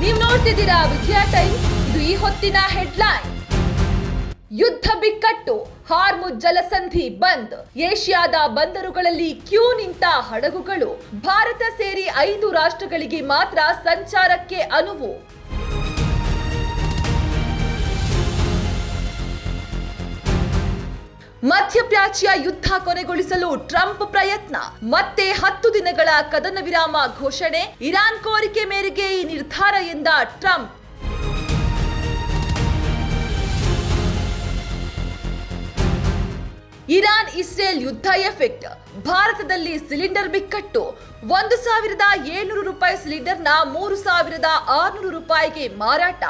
ನೀವು ನೋಡ್ತಿದ್ದೀರಾ ವಿಜಯ ಟೈಮ್ಸ್. ಇದು ಈ ಹೊತ್ತಿನ ಹೆಡ್ಲೈನ್. ಯುದ್ಧ ಬಿಕ್ಕಟ್ಟು, ಹಾರ್ಮುಜ್ ಜಲಸಂಧಿ ಬಂದ್, ಏಷ್ಯಾದ ಬಂದರುಗಳಲ್ಲಿ ಕ್ಯೂ ನಿಂತ ಹಡಗುಗಳು, ಭಾರತ ಸೇರಿ 5 ರಾಷ್ಟ್ರಗಳಿಗೆ ಮಾತ್ರ ಸಂಚಾರಕ್ಕೆ ಅನುವು. ಮಧ್ಯಪ್ರಾಚ್ಯ ಯುದ್ಧ ಕೊನೆಗೊಳಿಸಲು ಟ್ರಂಪ್ ಪ್ರಯತ್ನ, ಮತ್ತೆ 10 ದಿನಗಳ ಕದನ ವಿರಾಮ ಘೋಷಣೆ, ಇರಾನ್ ಕೋರಿಕೆ ಮೇರೆಗೆ ಈ ನಿರ್ಧಾರ ಎಂದ ಟ್ರಂಪ್. ಇರಾನ್ ಇಸ್ರೇಲ್ ಯುದ್ಧ ಎಫೆಕ್ಟ್, ಭಾರತದಲ್ಲಿ ಸಿಲಿಂಡರ್ ಬಿಕ್ಕಟ್ಟು, 1,700 ರೂಪಾಯಿ ಸಿಲಿಂಡರ್ನ 3,600 ರೂಪಾಯಿಗೆ ಮಾರಾಟ,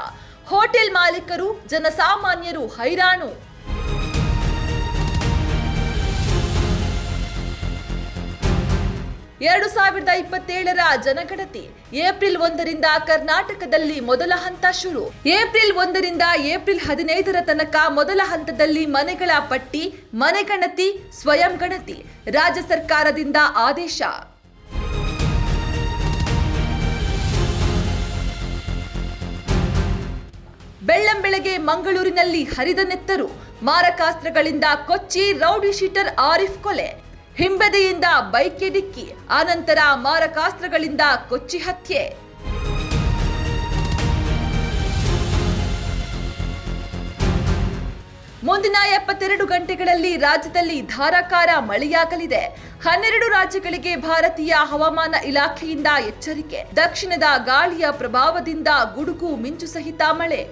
ಹೋಟೆಲ್ ಮಾಲೀಕರು ಜನಸಾಮಾನ್ಯರು ಹೈರಾಣು. 2027ರ ಜನಗಣತಿ ಏಪ್ರಿಲ್ 1ರಿಂದ ಕರ್ನಾಟಕದಲ್ಲಿ ಮೊದಲ ಹಂತ ಶುರು. ಏಪ್ರಿಲ್ 1ರಿಂದ ಏಪ್ರಿಲ್ 15ರ ತನಕ ಮೊದಲ ಹಂತದಲ್ಲಿ ಮನೆಗಳ ಪಟ್ಟಿ, ಮನೆಗಣತಿ, ಸ್ವಯಂ ಗಣತಿ. ರಾಜ್ಯ ಸರ್ಕಾರದಿಂದ ಆದೇಶ. ಬೆಳ್ಳಂಬೆಳಗ್ಗೆ ಮಂಗಳೂರಿನಲ್ಲಿ ಹರಿದ ನೆತ್ತರು, ಮಾರಕಾಸ್ತ್ರಗಳಿಂದ ಕೊಚ್ಚಿ ರೌಡಿ ಶೀಟರ್ ಆರಿಫ್ ಕೊಲೆ, ಹಿಂಬದಿಯಿಂದ ಬೈಕ್ಗೆ ಡಿಕ್ಕಿ, ಆನಂತರ ಮಾರಕಾಸ್ತ್ರಗಳಿಂದ ಕೊಚ್ಚಿ ಹತ್ಯೆ. ಮುಂದಿನ 72 ಗಂಟೆಗಳಲ್ಲಿ ರಾಜ್ಯದಲ್ಲಿ ಧಾರಾಕಾರ ಮಳೆಯಾಗಲಿದೆ. 12 ರಾಜ್ಯಗಳಿಗೆ ಭಾರತೀಯ ಹವಾಮಾನ ಇಲಾಖೆಯಿಂದ ಎಚ್ಚರಿಕೆ. ದಕ್ಷಿಣದ ಗಾಳಿಯ ಪ್ರಭಾವದಿಂದ ಗುಡುಗು ಮಿಂಚು ಸಹಿತ ಮಳೆ.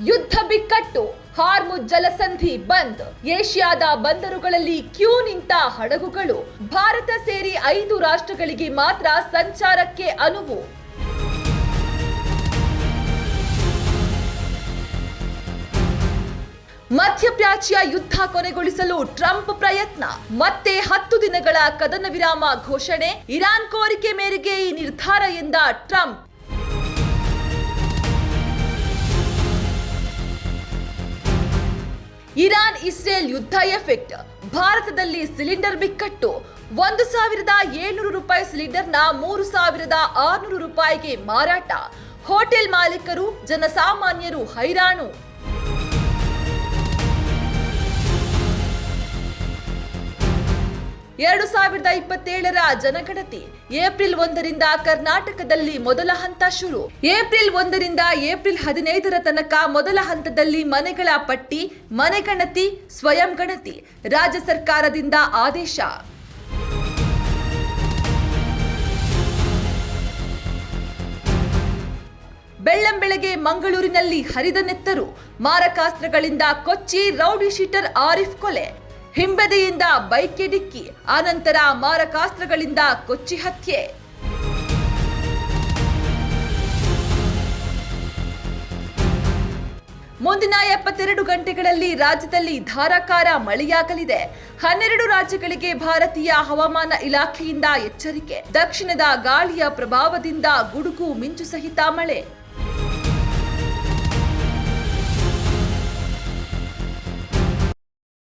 ಯುದ್ಧ ಬಿಕ್ಕಟ್ಟು, ಹಾರ್ಮುಜ್ ಜಲಸಂಧಿ ಬಂದ್, ಏಷ್ಯಾದ ಬಂದರುಗಳಲ್ಲಿ ಕ್ಯೂ ನಿಂತ ಹಡಗುಗಳು, ಭಾರತ ಸೇರಿ 5 ರಾಷ್ಟ್ರಗಳಿಗೆ ಮಾತ್ರ ಸಂಚಾರಕ್ಕೆ ಅನುವು. ಮಧ್ಯಪ್ರಾಚ್ಯ ಯುದ್ಧ ಕೊನೆಗೊಳಿಸಲು ಟ್ರಂಪ್ ಪ್ರಯತ್ನ, ಮತ್ತೆ 10 ದಿನಗಳ ಕದನ ವಿರಾಮ ಘೋಷಣೆ, ಇರಾನ್ ಕೋರಿಕೆ ಮೇರೆಗೆ ಈ ನಿರ್ಧಾರ ಎಂದ ಟ್ರಂಪ್. ಇರಾನ್ ಇಸ್ರೇಲ್ ಯುದ್ಧ ಎಫೆಕ್ಟ್, ಭಾರತದಲ್ಲಿ ಸಿಲಿಂಡರ್ ಬಿಕ್ಕಟ್ಟು, 1,700 ರೂಪಾಯಿ ಸಿಲಿಂಡರ್ನ 3,600 ರೂಪಾಯಿಗೆ ಮಾರಾಟ, ಹೋಟೆಲ್ ಮಾಲೀಕರು ಜನಸಾಮಾನ್ಯರು ಹೈರಾಣು. ಎರಡು 2027ರ ಜನಗಣತಿ ಏಪ್ರಿಲ್ 1ರಿಂದ ಕರ್ನಾಟಕದಲ್ಲಿ ಮೊದಲ ಹಂತ ಶುರು. ಏಪ್ರಿಲ್ 1ರಿಂದ ಏಪ್ರಿಲ್ 15ರ ತನಕ ಮೊದಲ ಹಂತದಲ್ಲಿ ಮನೆಗಳ ಪಟ್ಟಿ, ಮನೆಗಣತಿ, ಸ್ವಯಂ ಗಣತಿ. ರಾಜ್ಯ ಸರ್ಕಾರದಿಂದ ಆದೇಶ. ಬೆಳ್ಳಂಬೆಳಗ್ಗೆ ಮಂಗಳೂರಿನಲ್ಲಿ ಹರಿದ ನೆತ್ತರು, ಮಾರಕಾಸ್ತ್ರಗಳಿಂದ ಕೊಚ್ಚಿ ರೌಡಿ ಶೀಟರ್ ಆರಿಫ್ ಕೊಲೆ, ಹಿಂಬದಿಯಿಂದ ಬೈಕ್ಗೆ ಡಿಕ್ಕಿ, ಆನಂತರ ಮಾರಕಾಸ್ತ್ರಗಳಿಂದ ಕೊಚ್ಚಿ ಹತ್ಯೆ. ಮುಂದಿನ 72 ಗಂಟೆಗಳಲ್ಲಿ ರಾಜ್ಯದಲ್ಲಿ ಧಾರಾಕಾರ ಮಳೆಯಾಗಲಿದೆ. 12 ರಾಜ್ಯಗಳಿಗೆ ಭಾರತೀಯ ಹವಾಮಾನ ಇಲಾಖೆಯಿಂದ ಎಚ್ಚರಿಕೆ. ದಕ್ಷಿಣದ ಗಾಳಿಯ ಪ್ರಭಾವದಿಂದ ಗುಡುಗು ಮಿಂಚು ಸಹಿತ ಮಳೆ.